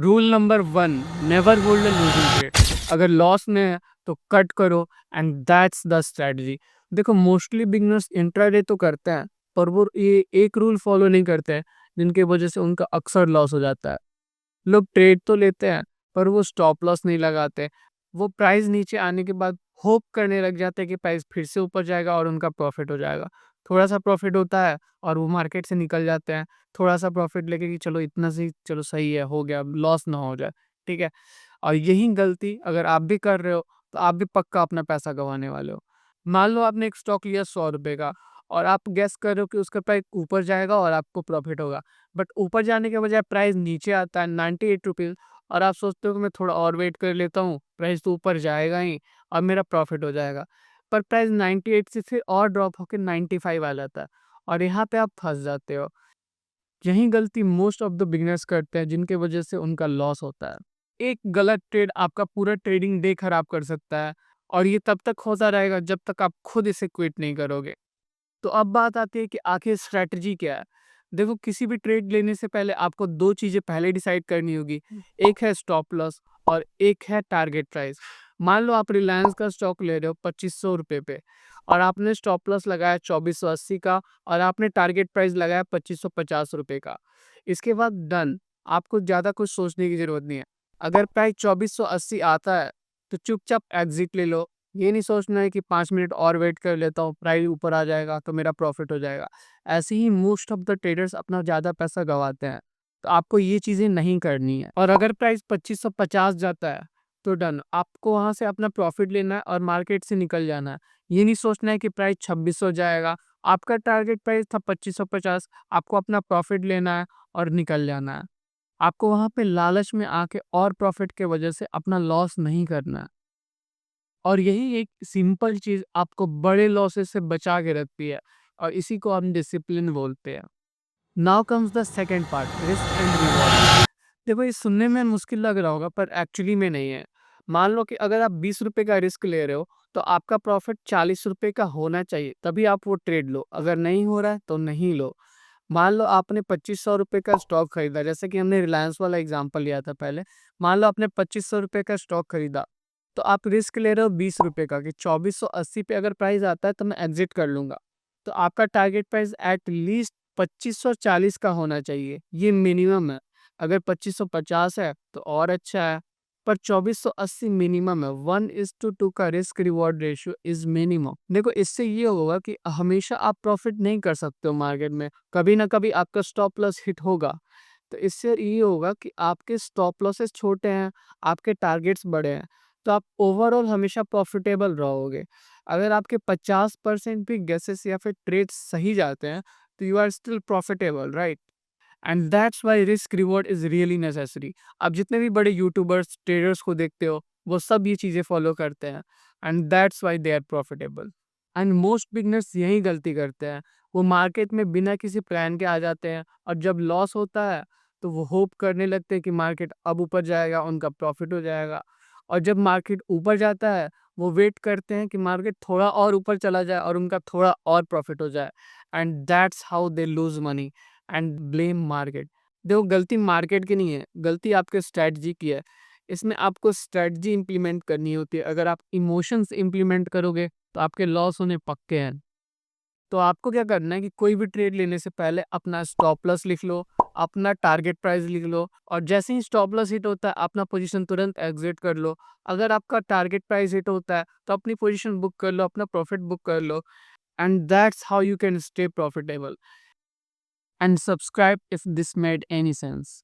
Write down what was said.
Rule number 1, never hold a losing trade. अगर loss में है तो कट करो एंड दैट्स द स्ट्रेटजी। देखो मोस्टली बिगिनर्स इंट्राडे तो करते हैं, पर वो ये एक रूल फॉलो नहीं करते हैं, जिनकी वजह से उनका अक्सर लॉस हो जाता है। लोग ट्रेड तो लेते हैं, पर वो स्टॉप लॉस नहीं लगाते। वो प्राइस नीचे आने के बाद होप करने लग जाते हैं कि प्राइस फिर से ऊपर जाएगा और उनका प्रॉफिट हो जाएगा। थोड़ा सा प्रॉफिट होता है और वो मार्केट से निकल जाते हैं। थोड़ा सा प्रॉफिट लेके कि चलो इतना सही, चलो सही है, हो गया, लॉस ना हो जाए। ठीक है। और यही गलती अगर आप भी कर रहे हो तो आप भी पक्का अपना पैसा गंवाने वाले हो। मान लो आपने एक स्टॉक लिया 100 रुपए का, और आप गेस कर रहे हो कि उसका प्राइस ऊपर जाएगा और आपको प्रॉफिट होगा। बट ऊपर जाने के बजाय प्राइस नीचे आता है 98 रुपीज़, और आप सोचते हो कि मैं थोड़ा और वेट कर लेता हूँ, प्राइस तो ऊपर जाएगा ही और मेरा प्रॉफिट हो जाएगा। पर प्राइस 98 से फिर और ड्रॉप होकर 95 आ जाता है, और यहाँ पे आप फंस जाते हो। यही गलती मोस्ट ऑफ द बिगिनर्स करते हैं, जिनके वजह से उनका लॉस होता है। एक गलत ट्रेड आपका पूरा ट्रेडिंग डे खराब कर सकता है, और ये तब तक होता रहेगा जब तक आप खुद इसे क्विट नहीं करोगे। तो अब बात आती है कि आखिर स्ट्रैटेजी क्या है। देखो, किसी भी ट्रेड लेने से पहले आपको दो चीज़ें पहले डिसाइड करनी होगी। एक है स्टॉप लॉस और एक है टारगेट प्राइस। मान लो आप रिलायंस का स्टॉक ले रहे हो 2500 रुपये पे, और आपने स्टॉप लॉस लगाया 2480 का, और आपने टारगेट प्राइस लगाया 2550 रुपये का। इसके बाद डन, आपको ज़्यादा कुछ सोचने की ज़रूरत नहीं है। अगर प्राइस 2480 आता है तो चुपचाप एग्जिट ले लो। ये नहीं सोचना है कि 5 मिनट और वेट कर लेता हूँ, प्राइस ऊपर आ जाएगा तो मेरा प्रॉफिट हो जाएगा। ऐसे ही मोस्ट ऑफ द ट्रेडर्स अपना ज़्यादा पैसा गँवाते हैं। तो आपको ये चीज़ें नहीं करनी है। और अगर प्राइस 2550 जाता है तो डन, आपको वहाँ से अपना प्रॉफिट लेना है और मार्केट से निकल जाना है। ये नहीं सोचना है कि प्राइस 2600 जाएगा। आपका टारगेट प्राइस था 2550, आपको अपना प्रॉफिट लेना है और निकल जाना है। आपको वहाँ पे लालच में आके और प्रॉफिट के वजह से अपना लॉस नहीं करना है। और यही एक सिंपल चीज़ आपको बड़े लॉसेस से बचा के रखती है, और इसी को हम डिसिप्लिन बोलते हैं। Now comes the second part, risk and reward. देखो, ये सुनने में मुश्किल लग रहा होगा, पर एक्चुअली में नहीं है। मान लो कि अगर आप 20 रुपए का रिस्क ले रहे हो, तो आपका प्रॉफिट 40 रुपए का होना चाहिए, तभी आप वो ट्रेड लो। अगर नहीं हो रहा है तो नहीं लो। मान लो आपने 2500 रुपए का स्टॉक खरीदा, जैसे कि हमने रिलायंस वाला एग्जांपल लिया था पहले। मान लो आपने 2500 रुपए का स्टॉक खरीदा, तो आप रिस्क ले रहे हो 20 रुपए का कि 2480 पे अगर प्राइस आता है तो मैं एग्जिट कर लूंगा। तो आपका टारगेट प्राइस एट लीस्ट 2540 का होना चाहिए, ये मिनिमम है। अगर 2550 है तो और अच्छा है, पर 2480 मिनिमम है। 1:2 का risk reward ratio is minimum. देखो, इससे ये होगा कि हमेशा आप प्रॉफिट नहीं कर सकते हो मार्केट में, कभी ना कभी आपका स्टॉप लॉस हिट होगा। तो इससे ये होगा कि आपके स्टॉप लॉसेस छोटे हैं, आपके टारगेट्स बड़े हैं, तो आप ओवरऑल हमेशा प्रॉफिटेबल रहोगे। अगर आपके 50% भी गेसेस या फिर ट्रेड्स सही जाते हैं, तो you are still profitable, right? And that's why risk reward is really necessary. आप जितने भी बड़े यूट्यूबर्स, ट्रेडर्स को देखते हो, वो सब ये चीज़ें फॉलो करते हैं, and that's why they are profitable. And most beginners यही गलती करते हैं। वो मार्केट में बिना किसी प्लान के आ जाते हैं, और जब लॉस होता है तो वो होप करने लगते हैं कि मार्केट अब ऊपर जाएगा, उनका प्रॉफिट हो जाएगा। और जब मार्केट ऊपर जाता है, वो वेट करते हैं कि मार्केट थोड़ा और ऊपर चला जाए और उनका थोड़ा और प्रॉफिट हो जाए, and that's how they lose money and blame market. देखो, गलती मार्केट की नहीं है, गलती आपके स्ट्रैटेजी की है। इसमें आपको स्ट्रैटेजी इंप्लीमेंट करनी होती है। अगर आप इमोशंस इंप्लीमेंट करोगे तो आपके लॉस होने पक्के हैं। तो आपको क्या करना है कि कोई भी ट्रेड लेने से पहले अपना स्टॉप लॉस लिख लो, अपना टारगेट प्राइस लिख लो, और जैसे ही स्टॉप लॉस हिट होता है अपना पोजीशन तुरंत एग्जिट कर लो। अगर आपका टारगेट प्राइस हिट होता है तो अपनी पोजीशन बुक कर लो, अपना प्रॉफिट बुक कर लो, and that's how you can stay profitable. And subscribe if this made any sense.